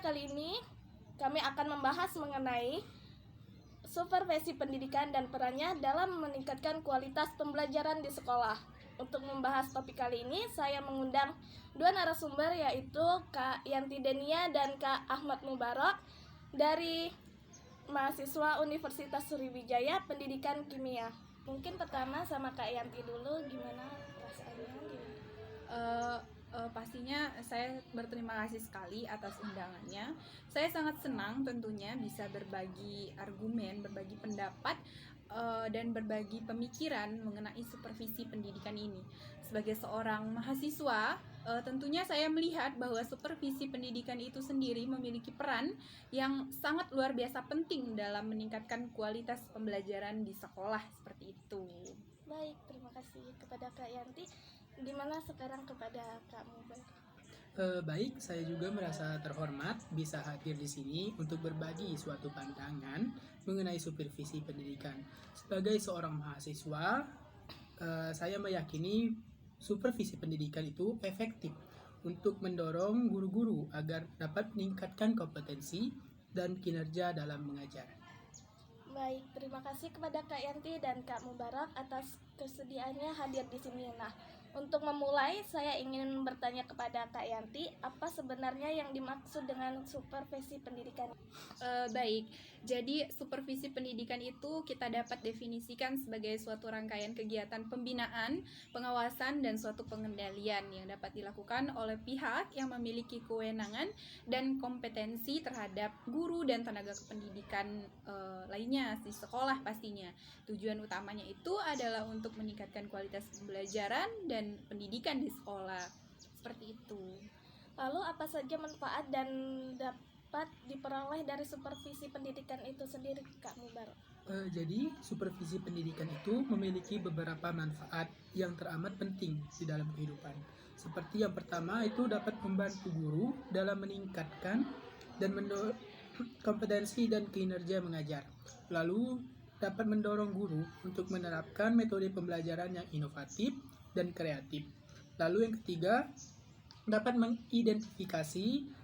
kali ini kami akan membahas mengenai supervisi pendidikan dan perannya dalam meningkatkan kualitas pembelajaran di sekolah. Untuk membahas topik kali ini, saya mengundang dua narasumber, yaitu Kak Yanti Denia dan Kak Ahmad Mubarak dari mahasiswa Universitas Sriwijaya Pendidikan Kimia. Mungkin pertama sama Kak Yanti dulu, gimana perasaannya? Pastinya saya berterima kasih sekali atas undangannya. Saya sangat senang tentunya bisa berbagi argumen, berbagi pendapat, dan berbagi pemikiran mengenai supervisi pendidikan ini. Sebagai seorang mahasiswa, tentunya saya melihat bahwa supervisi pendidikan itu sendiri memiliki peran yang sangat luar biasa penting dalam meningkatkan kualitas pembelajaran di sekolah seperti itu. Baik, terima kasih kepada Kak Yanti. Gimana sekarang kepada Kak Mubarak? Baik, saya juga merasa terhormat bisa hadir di sini untuk berbagi suatu pandangan mengenai supervisi pendidikan. Sebagai seorang mahasiswa, saya meyakini supervisi pendidikan itu efektif untuk mendorong guru-guru agar dapat meningkatkan kompetensi dan kinerja dalam mengajar. Baik, terima kasih kepada Kak Yanti dan Kak Mubarak atas kesediaannya hadir di sini. Nah, untuk memulai, saya ingin bertanya kepada Kak Yanti, apa sebenarnya yang dimaksud dengan supervisi pendidikan? Baik, jadi supervisi pendidikan itu kita dapat definisikan sebagai suatu rangkaian kegiatan pembinaan, pengawasan, dan suatu pengendalian yang dapat dilakukan oleh pihak yang memiliki kewenangan dan kompetensi terhadap guru dan tenaga kependidikan lainnya di sekolah pastinya. Tujuan utamanya itu adalah untuk meningkatkan kualitas pembelajaran dan pendidikan di sekolah. Seperti itu. Lalu apa saja manfaat dan dapat diperoleh dari supervisi pendidikan itu sendiri, Kak Mubarak? Jadi, supervisi pendidikan itu memiliki beberapa manfaat yang teramat penting di dalam kehidupan. Seperti yang pertama, itu dapat membantu guru dalam meningkatkan dan kompetensi dan kinerja mengajar. Lalu, dapat mendorong guru untuk menerapkan metode pembelajaran yang inovatif dan kreatif. Lalu yang ketiga, dapat mengidentifikasi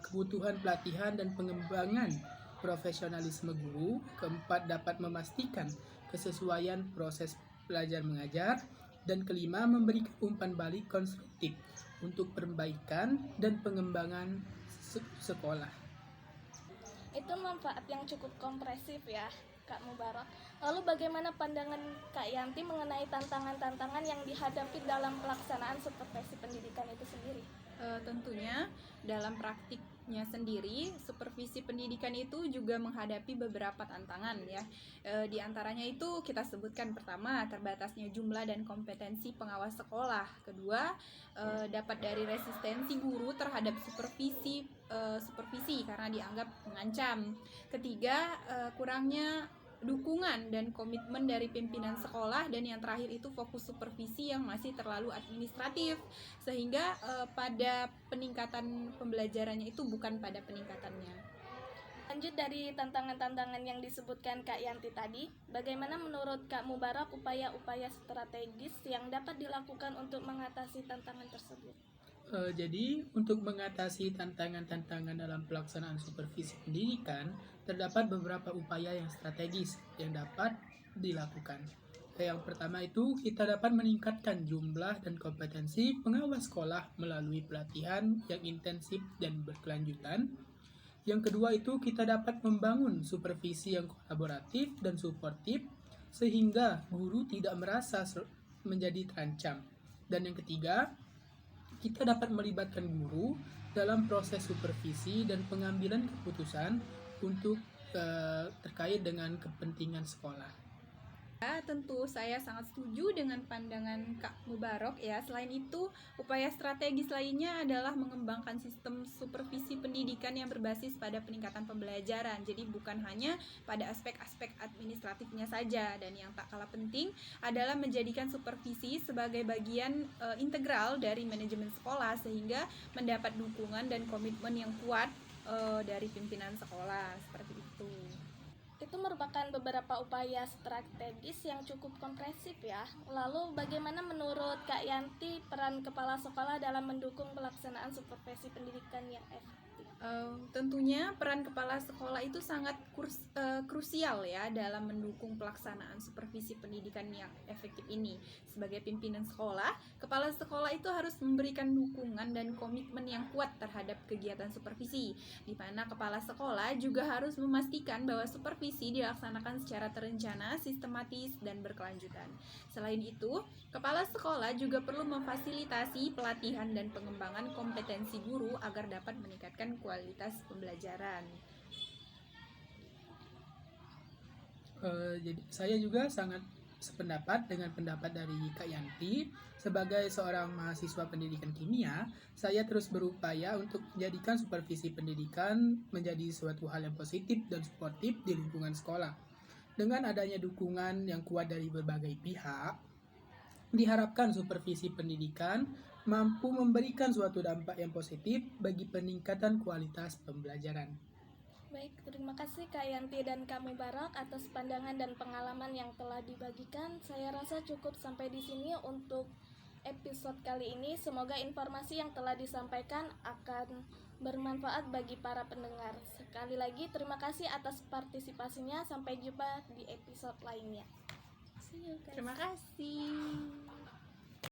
kebutuhan pelatihan dan pengembangan profesionalisme guru. Keempat, dapat memastikan kesesuaian proses belajar mengajar. Dan kelima, memberikan umpan balik konstruktif untuk perbaikan dan pengembangan sekolah. Itu manfaat yang cukup kompresif ya, Kak Mubarak. Lalu bagaimana pandangan Kak Yanti mengenai tantangan-tantangan yang dihadapi dalam pelaksanaan supervisi pendidikan itu sendiri? Tentunya dalam praktiknya sendiri, supervisi pendidikan itu juga menghadapi beberapa tantangan ya. Di antaranya itu kita sebutkan pertama, terbatasnya jumlah dan kompetensi pengawas sekolah. Kedua, dapat dari resistensi guru terhadap supervisi karena dianggap mengancam. Ketiga, kurangnya dukungan dan komitmen dari pimpinan sekolah, dan yang terakhir itu fokus supervisi yang masih terlalu administratif sehingga pada peningkatan pembelajarannya itu bukan pada peningkatannya. Lanjut dari tantangan-tantangan yang disebutkan Kak Yanti tadi, bagaimana menurut Kak Mubarak upaya-upaya strategis yang dapat dilakukan untuk mengatasi tantangan tersebut? Jadi, untuk mengatasi tantangan-tantangan dalam pelaksanaan supervisi pendidikan, terdapat beberapa upaya yang strategis yang dapat dilakukan. Yang pertama itu, kita dapat meningkatkan jumlah dan kompetensi pengawas sekolah melalui pelatihan yang intensif dan berkelanjutan. Yang kedua itu, kita dapat membangun supervisi yang kolaboratif dan suportif sehingga guru tidak merasa menjadi terancam. Dan yang ketiga, kita dapat melibatkan guru dalam proses supervisi dan pengambilan keputusan untuk terkait dengan kepentingan sekolah. Tentu saya sangat setuju dengan pandangan Kak Mubarak ya. Selain itu, upaya strategis lainnya adalah mengembangkan sistem supervisi pendidikan yang berbasis pada peningkatan pembelajaran. Jadi bukan hanya pada aspek-aspek administratifnya saja, dan yang tak kalah penting adalah menjadikan supervisi sebagai bagian integral dari manajemen sekolah sehingga mendapat dukungan dan komitmen yang kuat dari pimpinan sekolah seperti itu. Itu merupakan beberapa upaya strategis yang cukup komprehensif ya. Lalu bagaimana menurut Kak Yanti peran kepala sekolah dalam mendukung pelaksanaan supervisi pendidikan yang efektif? Tentunya peran kepala sekolah itu sangat krusial ya dalam mendukung pelaksanaan supervisi pendidikan yang efektif ini. Sebagai pimpinan sekolah, kepala sekolah itu harus memberikan dukungan dan komitmen yang kuat terhadap kegiatan supervisi, di mana kepala sekolah juga harus memastikan bahwa supervisi dilaksanakan secara terencana, sistematis, dan berkelanjutan. Selain itu, kepala sekolah juga perlu memfasilitasi pelatihan dan pengembangan kompetensi guru agar dapat meningkatkan kualitas pembelajaran. Jadi saya juga sangat sependapat dengan pendapat dari Kak Yanti. Sebagai seorang mahasiswa pendidikan kimia, saya terus berupaya untuk menjadikan supervisi pendidikan menjadi suatu hal yang positif dan suportif di lingkungan sekolah. Dengan adanya dukungan yang kuat dari berbagai pihak, diharapkan supervisi pendidikan mampu memberikan suatu dampak yang positif bagi peningkatan kualitas pembelajaran. Baik, terima kasih Kak Yanti dan Kak Mubarak atas pandangan dan pengalaman yang telah dibagikan. Saya rasa cukup sampai di sini untuk episode kali ini. Semoga informasi yang telah disampaikan akan bermanfaat bagi para pendengar. Sekali lagi terima kasih atas partisipasinya. Sampai jumpa di episode lainnya. See you guys. Terima kasih.